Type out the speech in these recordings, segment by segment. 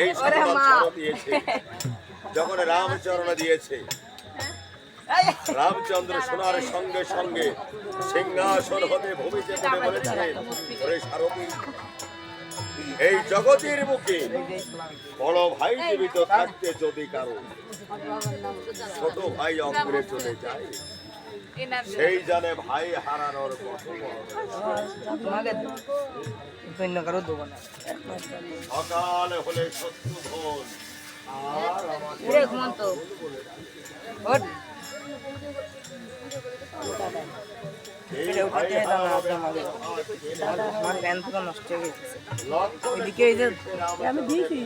এই ছাড় দিয়েছে যখন রামচরণ দিয়েছে, রামচন্দ্র শোনার সঙ্গে সঙ্গে সিংহাসন হতে ভূমিতে পড়ে বলেছে, ওরে সারথি, এই জগতের বুকে বড় ভাই জীবিত থাকতে যদি কারো ছোট ভাই অগ্রে চলে যায়, সেই জানে ভাই হারানোর কত সকাল হলে শত্রু ভোল আর আমি দিয়েছি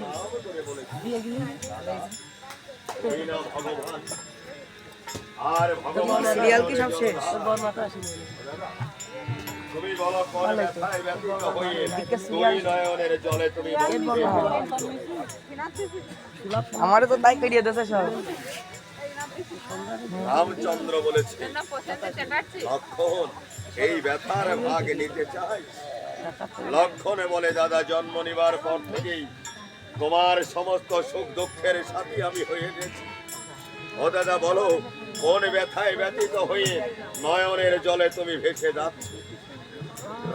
ভগবান আর ভগবান সিরিয়াল কি সব শেষ? তুমি বলো কোন ব্যথায় ব্যথিত হয়ে দুই নয়নের জলে তুমি আমারও তো তাই করিয়ে দিয়েছে সব। রামচন্দ্র বলেছে, লক্ষণ এই ব্যথার ভাগ নিতে চাই? লক্ষণে বলে, দাদা জন্ম নিবার পর থেকেই তোমার সমস্ত সুখ দুঃখের সাথী আমি হয়ে গেছি। ও দাদা বলো, কোন ব্যথায় ব্যথিত হয়ে নয়নের জলে তুমি ভেসে যাচ্ছ?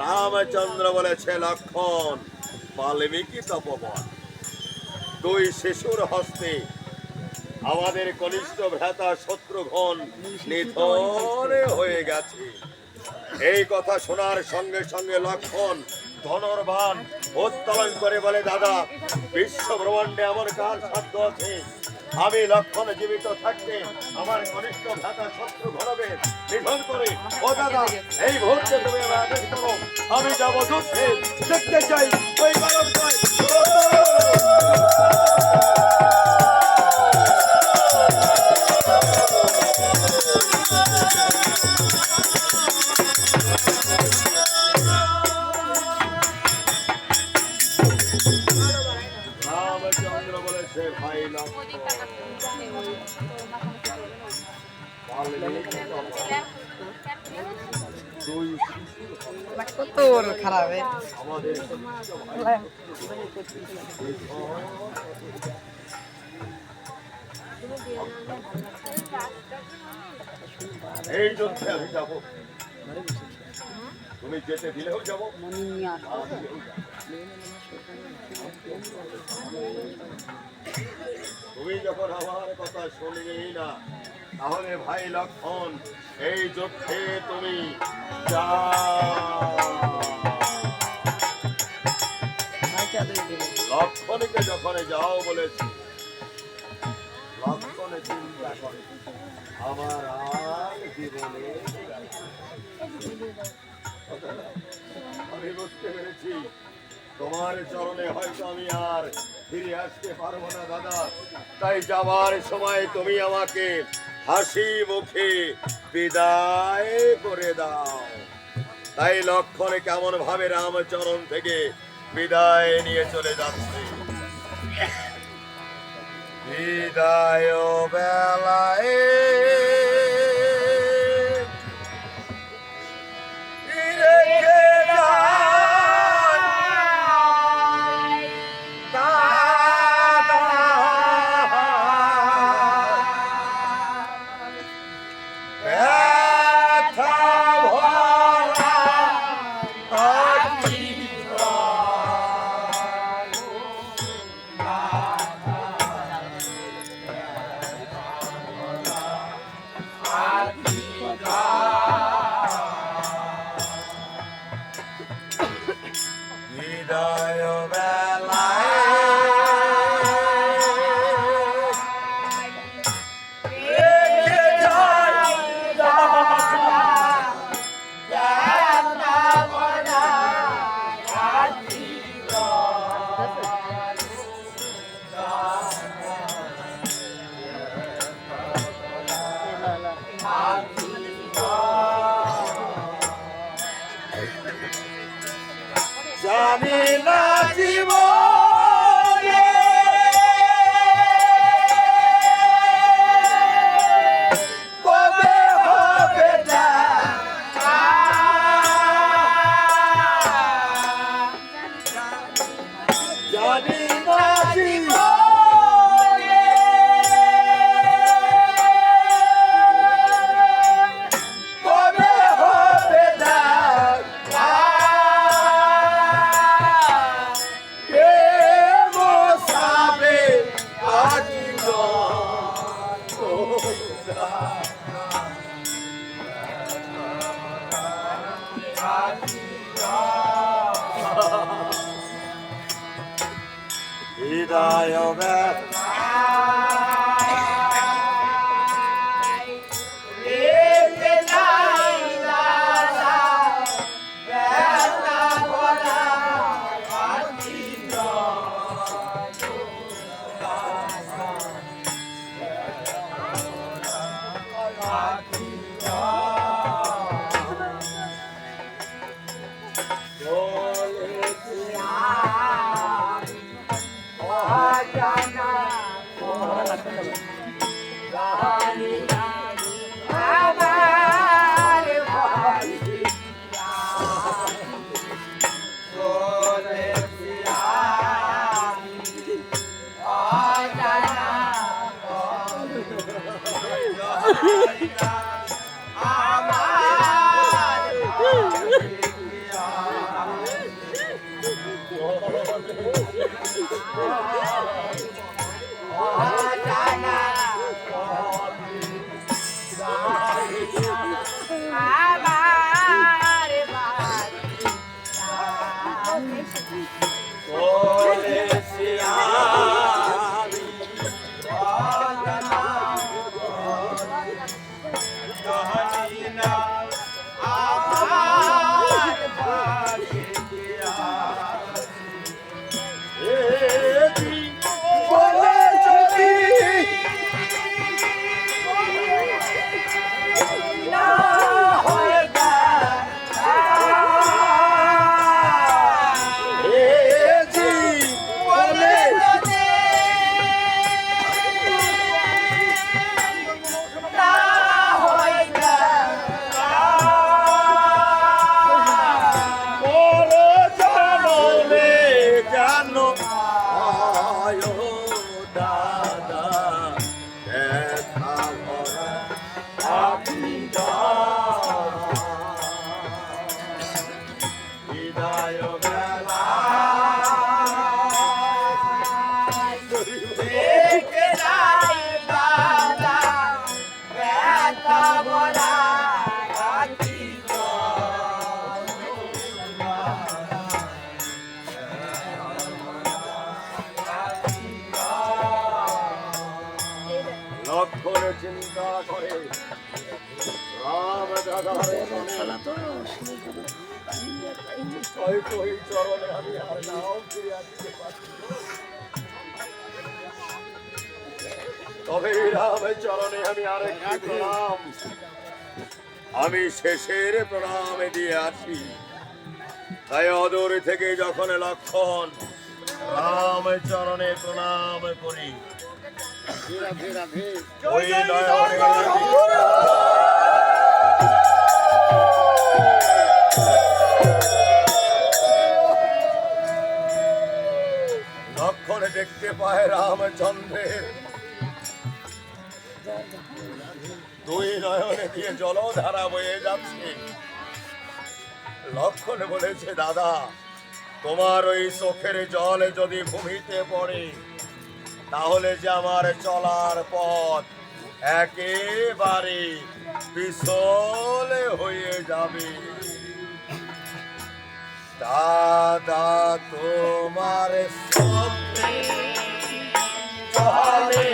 রামচন্দ্র বলেছে, লক্ষণ বাল্মীকি তপবন, দুই শিশুর হস্তে আমাদের কনিষ্ঠ ভ্রাতা শত্রুঘ্ন নিধন হয়ে গেছে। এই কথা শোনার সঙ্গে সঙ্গে লক্ষণ ধনুর্বাণ উত্তোলন করে বলে, দাদা বিশ্ব ব্রহ্মাণ্ডে এমন কার সাধ্য আছে আমি লক্ষণ জীবিত থাকতে আমার কনিষ্ঠ ভ্রাতা শত্রুঘ্নকে নিধন করে? ও দাদা, এই মুহূর্তে তুমি আমার আদেশ করো, আমি যাব যুদ্ধে, দেখতে চাই ওই বালক জয়। রামচন্দ্র বলেছে, ভাই তোর খারাপ আমাদের এই যুদ্ধে আমি যাবো, তুমি যেতে দিলেও যাবো, তুমি যখন আমার কথা শুনবেই না, তাহলে ভাই লক্ষণ এই যুদ্ধে তুমি লক্ষণকে যখন যাও বলেছি, লক্ষণে চিন্তা করে আমার আর জীবনে আমি বুঝতে পেরেছি তোমার চরণে হয়তো আমি আর ফিরে আসতে পারবো না দাদা, তাই যাবার সময় তুমি আমাকে হাসি মুখে বিদায় করে দাও। তাই লক্ষণে কেমন ভাবে রামচরণ থেকে বিদায় নিয়ে চলে যাচ্ছে। বিদায় বেলায় কবে হবে দেখা কে বসাবে হৃদয় লক্ষণ চিন্তা করে রাম দাদারে কই চরণে আমি আর নাও ফিরে আসতে পারি তবে রাম চরণে আমি আরেকটি প্রণাম আমি শেষের প্রণামে দিয়ে আসি। তাই অদূর থেকে যখন লক্ষণ রাম চরণে প্রণাম করি ওই লক্ষণ দেখতে পায় রামচন্দ্রের দুই নয়নে দিয়ে জলধারা বয়ে যাচ্ছে। লক্ষণ বলেছে, দাদা তোমার ওই চোখের জল যদি ভূমিতে পড়ে তাহলে যে আমার চলার পথ একেবারে পিছলে হয়ে যাবে। দাদা তোমার চোখে জলে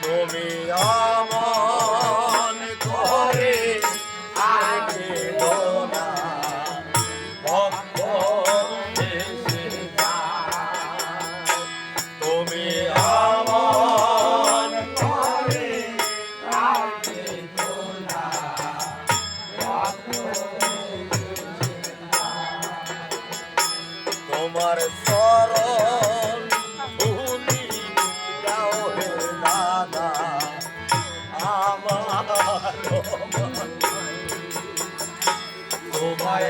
তুমি আমন করে তোমার চরণ ধুলি দাও হে দাদা আমার তোমায়